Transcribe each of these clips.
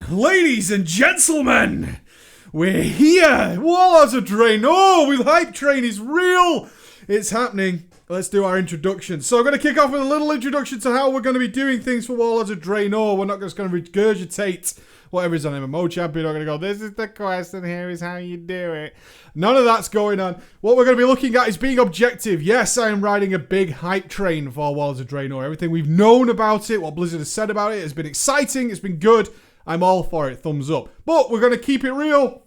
Ladies and gentlemen, we're here! Warlords of Draenor with Hype Train is real! It's happening. Let's do our introduction. So I'm going to kick off with a little introduction to how we're going to be doing things for Warlords of Draenor. We're not just going to regurgitate whatever is on MMO Champion. We're going to go, this is the quest and here is how you do it. None of that's going on. What we're going to be looking at is being objective. Yes, I am riding a big hype train for Warlords of Draenor. Everything we've known about it, what Blizzard has said about it, has been exciting, it's been good. I'm all for it, thumbs up. But we're going to keep it real.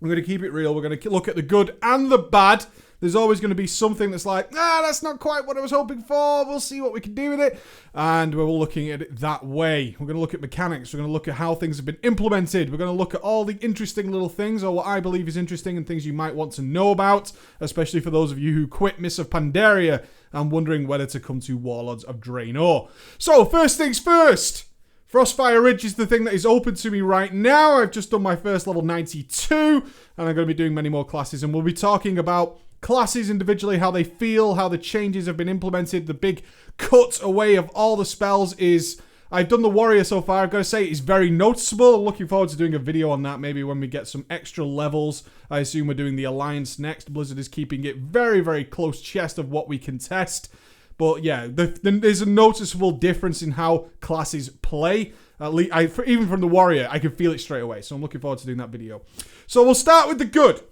We're going to keep it real. We're going to look at the good and the bad. There's always going to be something that's like, that's not quite what I was hoping for. We'll see what we can do with it. And we're looking at it that way. We're going to look at mechanics. We're going to look at how things have been implemented. We're going to look at all the interesting little things, or what I believe is interesting and things you might want to know about, especially for those of you who quit Mists of Pandaria and wondering whether to come to Warlords of Draenor. So, first things first. Frostfire Ridge is the thing that is open to me right now. I've just done my first level 92, and I'm going to be doing many more classes, and we'll be talking about classes individually, how they feel, how the changes have been implemented. The big cut away of all the spells is... I've done the Warrior so far. I've got to say it's very noticeable. I'm looking forward to doing a video on that maybe when we get some extra levels. I assume we're doing the Alliance next. Blizzard is keeping it very, very close chest of what we can test. But yeah, there's a noticeable difference in how classes play. At least, even from the Warrior, I can feel it straight away. So I'm looking forward to doing that video. So we'll start with the good.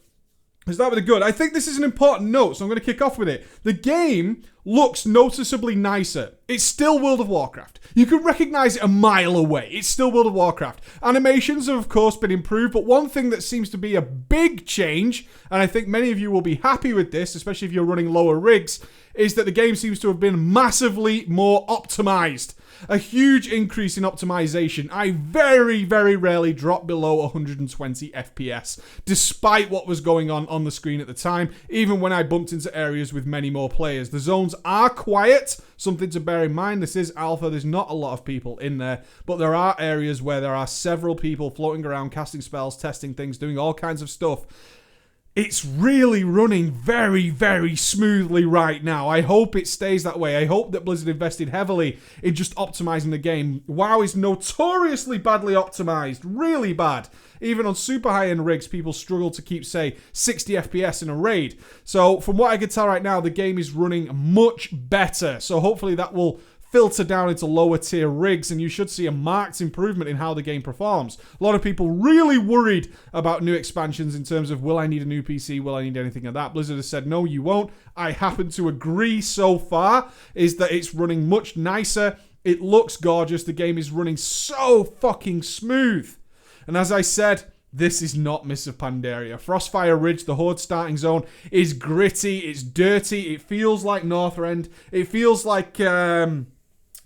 I think this is an important note, so I'm going to kick off with it. The game looks noticeably nicer. It's still World of Warcraft. You can recognize it a mile away. It's still World of Warcraft. Animations have, of course, been improved, but one thing that seems to be a big change, and I think many of you will be happy with this, especially if you're running lower rigs, is that the game seems to have been massively more optimized. A huge increase in optimization. I very, very rarely drop below 120 FPS, despite what was going on the screen at the time, even when I bumped into areas with many more players. The zones are quiet, something to bear in mind. This is alpha, there's not a lot of people in there, but there are areas where there are several people floating around, casting spells, testing things, doing all kinds of stuff. It's really running very, very smoothly right now. I hope it stays that way. I hope that Blizzard invested heavily in just optimizing the game. WoW is notoriously badly optimized. Really bad. Even on super high-end rigs, people struggle to keep, say, 60 FPS in a raid. So from what I can tell right now, the game is running much better. So hopefully that will filter down into lower tier rigs, and you should see a marked improvement in how the game performs. A lot of people really worried about new expansions in terms of, will I need a new PC? Will I need anything like that? Blizzard has said, no, you won't. I happen to agree so far, is that it's running much nicer. It looks gorgeous. The game is running so fucking smooth. And as I said, this is not Mists of Pandaria. Frostfire Ridge, the Horde starting zone, is gritty. It's dirty. It feels like Northrend. It feels like...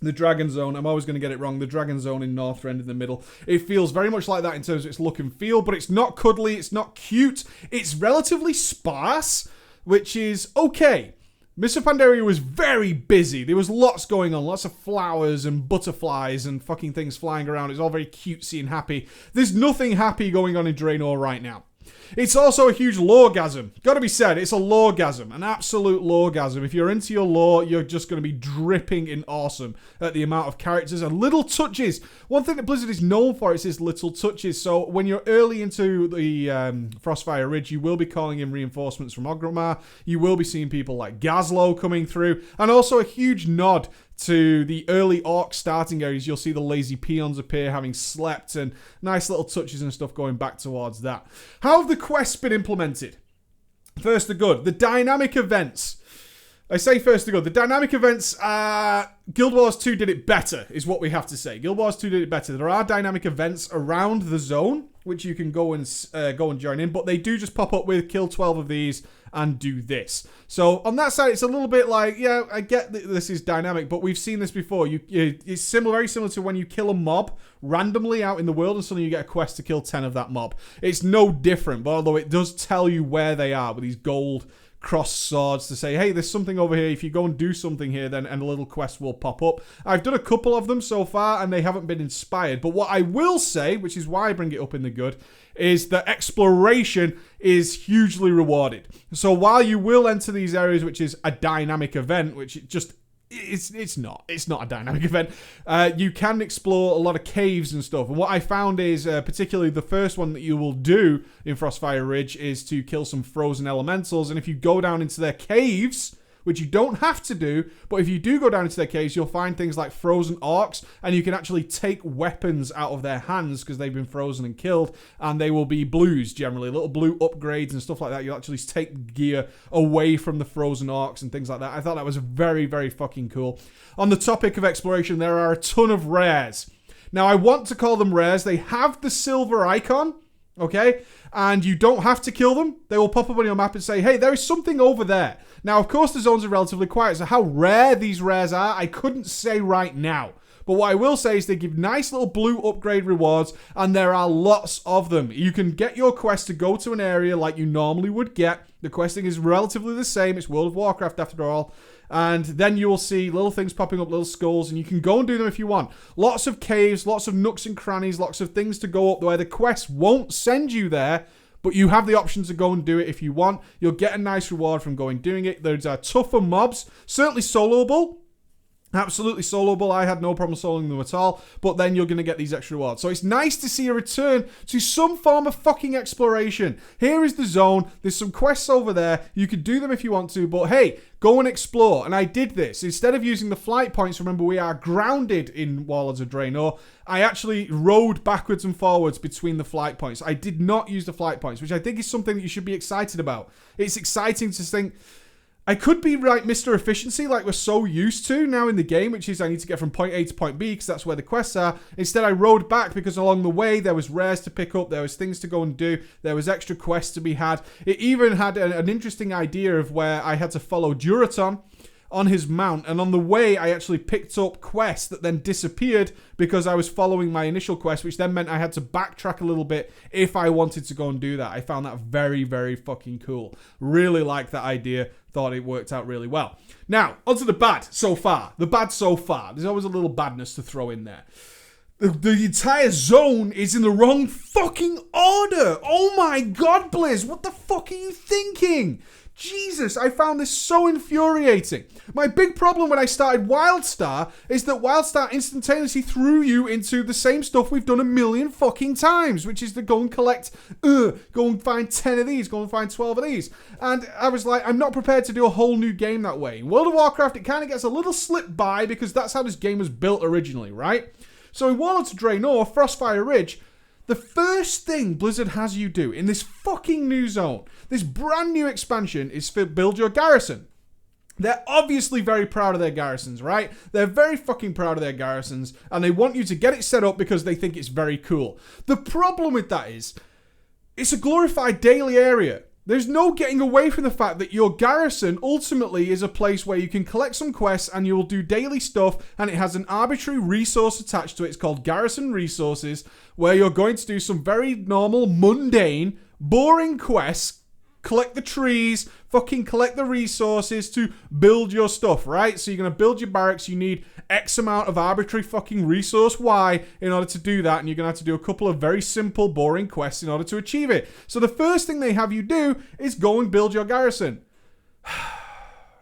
the Dragon Zone, I'm always going to get it wrong, the Dragon Zone in Northrend in the middle. It feels very much like that in terms of its look and feel, but it's not cuddly, it's not cute, it's relatively sparse, which is okay. Mists of Pandaria was very busy. There was lots going on, lots of flowers and butterflies and fucking things flying around. It's all very cutesy and happy. There's nothing happy going on in Draenor right now. It's also a huge loregasm. Gotta be said, it's a loregasm. An absolute loregasm. If you're into your lore, you're just going to be dripping in awesome at the amount of characters and little touches. One thing that Blizzard is known for is its little touches. So when you're early into the Frostfire Ridge, you will be calling in reinforcements from Orgrimmar. You will be seeing people like Gazlowe coming through. And also a huge nod to the early Orc starting areas. You'll see the lazy peons appear, having slept, and nice little touches and stuff going back towards that. How have the quests been implemented? First, the good. The dynamic events. I say first the good. The dynamic events, Guild Wars 2 did it better, is what we have to say. Guild Wars 2 did it better. There are dynamic events around the zone, which you can go and join in, but they do just pop up with kill 12 of these and do this. So on that side, it's a little bit like, yeah, I get that this is dynamic, but we've seen this before. It's very similar to when you kill a mob randomly out in the world and suddenly you get a quest to kill 10 of that mob. It's no different, but although it does tell you where they are with these gold cross swords to say, hey, there's something over here. If you go and do something here, then and a little quest will pop up. I've done a couple of them so far, and they haven't been inspired. But what I will say, which is why I bring it up in the good, is that exploration is hugely rewarded. So while you will enter these areas, which is a dynamic event, which it just it's not a dynamic event. You can explore a lot of caves and stuff, and what I found is particularly the first one that you will do in Frostfire Ridge is to kill some frozen elementals, and if you go down into their caves, which you don't have to do, but if you do go down into their caves, you'll find things like frozen orcs, and you can actually take weapons out of their hands because they've been frozen and killed, and they will be blues generally, little blue upgrades and stuff like that. You'll actually take gear away from the frozen orcs and things like that. I thought that was very, very fucking cool. On the topic of exploration, there are a ton of rares. Now, I want to call them rares. They have the silver icon, okay? And you don't have to kill them. They will pop up on your map and say, hey, there is something over there. Now, of course, the zones are relatively quiet, so how rare these rares are, I couldn't say right now. But what I will say is they give nice little blue upgrade rewards, and there are lots of them. You can get your quest to go to an area like you normally would get. The questing is relatively the same. It's World of Warcraft after all. And then you will see little things popping up, little skulls, and you can go and do them if you want. Lots of caves, lots of nooks and crannies, lots of things to go up where the quest won't send you there, but you have the option to go and do it if you want. You'll get a nice reward from going doing it. There's tougher mobs, certainly soloable. Absolutely soloable. I had no problem soloing them at all. But then you're going to get these extra rewards. So it's nice to see a return to some form of fucking exploration. Here is the zone. There's some quests over there. You could do them if you want to. But hey, go and explore. And I did this. Instead of using the flight points, remember we are grounded in Warlords of Draenor, I actually rode backwards and forwards between the flight points. I did not use the flight points, which I think is something that you should be excited about. It's exciting to think, I could be like Mr. Efficiency, like we're so used to now in the game, which is I need to get from point A to point B because that's where the quests are. Instead, I rode back because along the way there was rares to pick up, there was things to go and do, there was extra quests to be had. It even had an interesting idea of where I had to follow Duraton on his mount, and on the way I actually picked up quests that then disappeared because I was following my initial quest, which then meant I had to backtrack a little bit if I wanted to go and do that. I found that very, very fucking cool. Really liked that idea. Thought it worked out really well. Now, onto the bad so far. The bad so far. There's always a little badness to throw in there. The entire zone is in the wrong fucking order. Oh my god, Blizz, what the fuck are you thinking? Jesus, I found this so infuriating. My big problem when I started WildStar is that WildStar instantaneously threw you into the same stuff we've done a million fucking times, which is to go and collect, go and find 10 of these, go and find 12 of these. And I was like, I'm not prepared to do a whole new game that way. In World of Warcraft, it kind of gets a little slipped by because that's how this game was built originally, right? So in Warlords of Draenor, Frostfire Ridge, the first thing Blizzard has you do in this fucking new zone, this brand new expansion, is to build your garrison. They're obviously very proud of their garrisons, right? They're very fucking proud of their garrisons, and they want you to get it set up because they think it's very cool. The problem with that is, it's a glorified daily area. There's no getting away from the fact that your garrison ultimately is a place where you can collect some quests and you will do daily stuff, and it has an arbitrary resource attached to it. It's called Garrison Resources, where you're going to do some very normal, mundane, boring quests, collect the trees, fucking collect the resources to build your stuff, right? So you're going to build your barracks, you need X amount of arbitrary fucking resource Y in order to do that, and you're going to have to do a couple of very simple, boring quests in order to achieve it. So the first thing they have you do is go and build your garrison.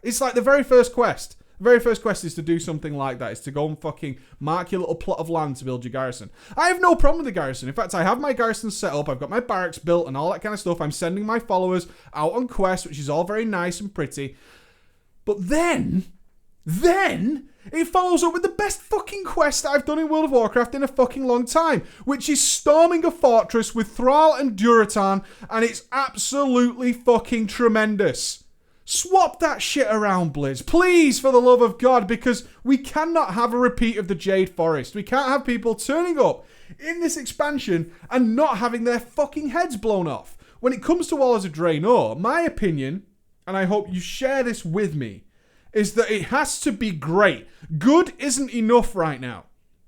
It's like the very first quest. The very first quest is to do something like that. Is to go and fucking mark your little plot of land to build your garrison. I have no problem with the garrison. In fact, I have my garrison set up. I've got my barracks built and all that kind of stuff. I'm sending my followers out on quests, which is all very nice and pretty. But then it follows up with the best fucking quest that I've done in World of Warcraft in a fucking long time, which is storming a fortress with Thrall and Duratan, and it's absolutely fucking tremendous. Swap that shit around, Blizz. Please, for the love of God, because we cannot have a repeat of the Jade Forest. We can't have people turning up in this expansion and not having their fucking heads blown off. When it comes to Warlords of Draenor, my opinion, and I hope you share this with me, is that it has to be great. Good isn't enough right now.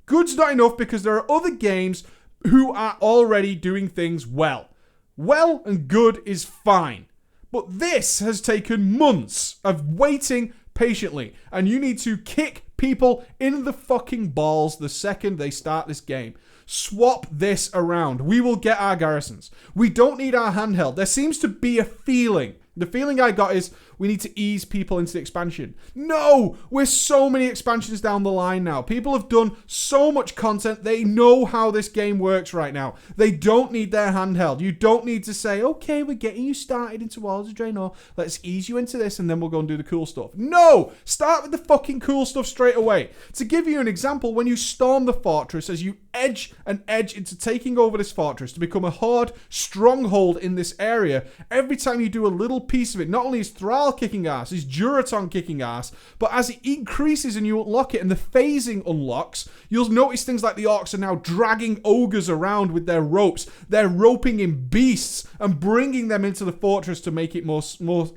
Good's not enough because there are other games who are already doing things well. Well and good is fine. But this has taken months of waiting patiently, and you need to kick people in the fucking balls the second they start this game. Swap this around. We will get our garrisons. We don't need our handheld. There seems to be a feeling. The feeling I got is We need to ease people into the expansion. No! We're so many expansions down the line now. People have done so much content. They know how this game works right now. They don't need their handheld. You don't need to say, okay, we're getting you started into Warlords of Draenor. Let's ease you into this and then we'll go and do the cool stuff. No! Start with the fucking cool stuff straight away. To give you an example, when you storm the fortress, as you edge into taking over this fortress to become a Horde stronghold in this area, every time you do a little piece of it, not only is Thrall kicking ass, is Juraton kicking ass, but as it increases and you unlock it and the phasing unlocks, you'll notice things like the orcs are now dragging ogres around with their ropes. They're roping in beasts and bringing them into the fortress to make it more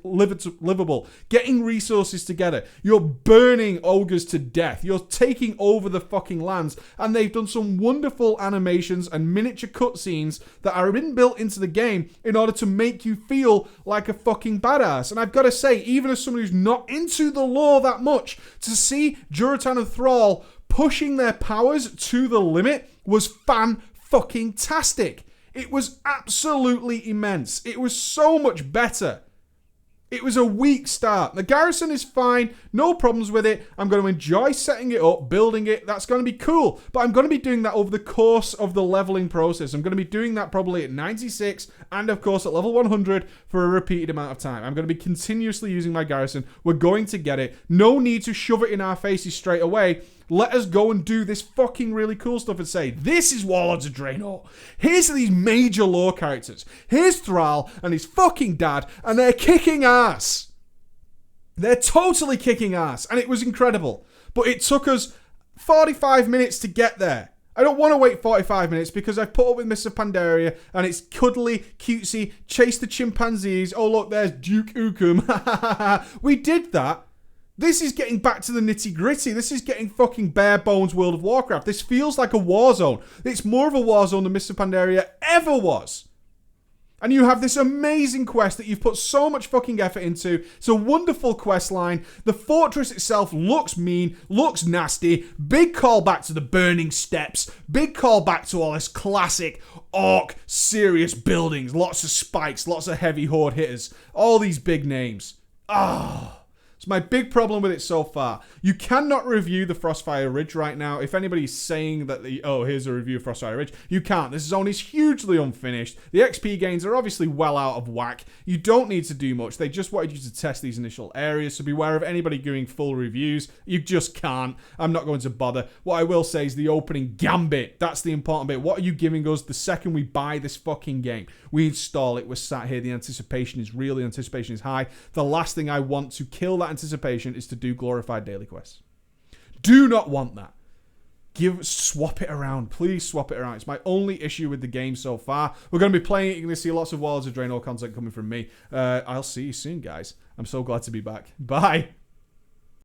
livable. Getting resources together. You're burning ogres to death. You're taking over the fucking lands, and they've done some wonderful animations and miniature cutscenes that are inbuilt into the game in order to make you feel like a fucking badass. And I've got to say, even as someone who's not into the lore that much, to see Juraton and Thrall pushing their powers to the limit was fan-fucking-tastic. It was absolutely immense. It was so much better. It was a weak start. The garrison is fine. No problems with it. I'm going to enjoy setting it up, building it. That's going to be cool. But I'm going to be doing that over the course of the leveling process. I'm going to be doing that probably at 96 and, of course, at level 100 for a repeated amount of time. I'm going to be continuously using my garrison. We're going to get it. No need to shove it in our faces straight away. Let us go and do this fucking really cool stuff and say, this is Warlords of Draenor. Here's these major lore characters. Here's Thrall and his fucking dad, and they're kicking ass. They're totally kicking ass, and it was incredible. But it took us 45 minutes to get there. I don't want to wait 45 minutes because I've put up with Mr. Pandaria and it's cuddly, cutesy, chase the chimpanzees. Oh, look, there's Duke Ukum. We did that. This is getting back to the nitty gritty. This is getting fucking bare bones World of Warcraft. This feels like a war zone. It's more of a war zone than Mr. Pandaria ever was. And you have this amazing quest that you've put so much fucking effort into. It's a wonderful quest line. The fortress itself looks mean, looks nasty. Big callback to the Burning Steps. Big callback to all this classic orc serious buildings. Lots of spikes, lots of heavy horde hitters. All these big names. It's my big problem with it so far. You cannot review the Frostfire Ridge right now. If anybody's saying that here's a review of Frostfire Ridge, you can't. This zone is hugely unfinished. The XP gains are obviously well out of whack. You don't need to do much. They just wanted you to test these initial areas, so beware of anybody doing full reviews. You just can't. I'm not going to bother. What I will say is the opening gambit. That's the important bit. What are you giving us the second we buy this fucking game? We install it. We're sat here. The anticipation is real. The anticipation is high. The last thing I want to kill that anticipation is to do glorified daily quests. Do not want that. Swap it around. Please swap it around. It's my only issue with the game so far. We're going to be playing it. You're going to see lots of Warlords of Draenor content coming from me. I'll see you soon, guys. I'm so glad to be back. Bye.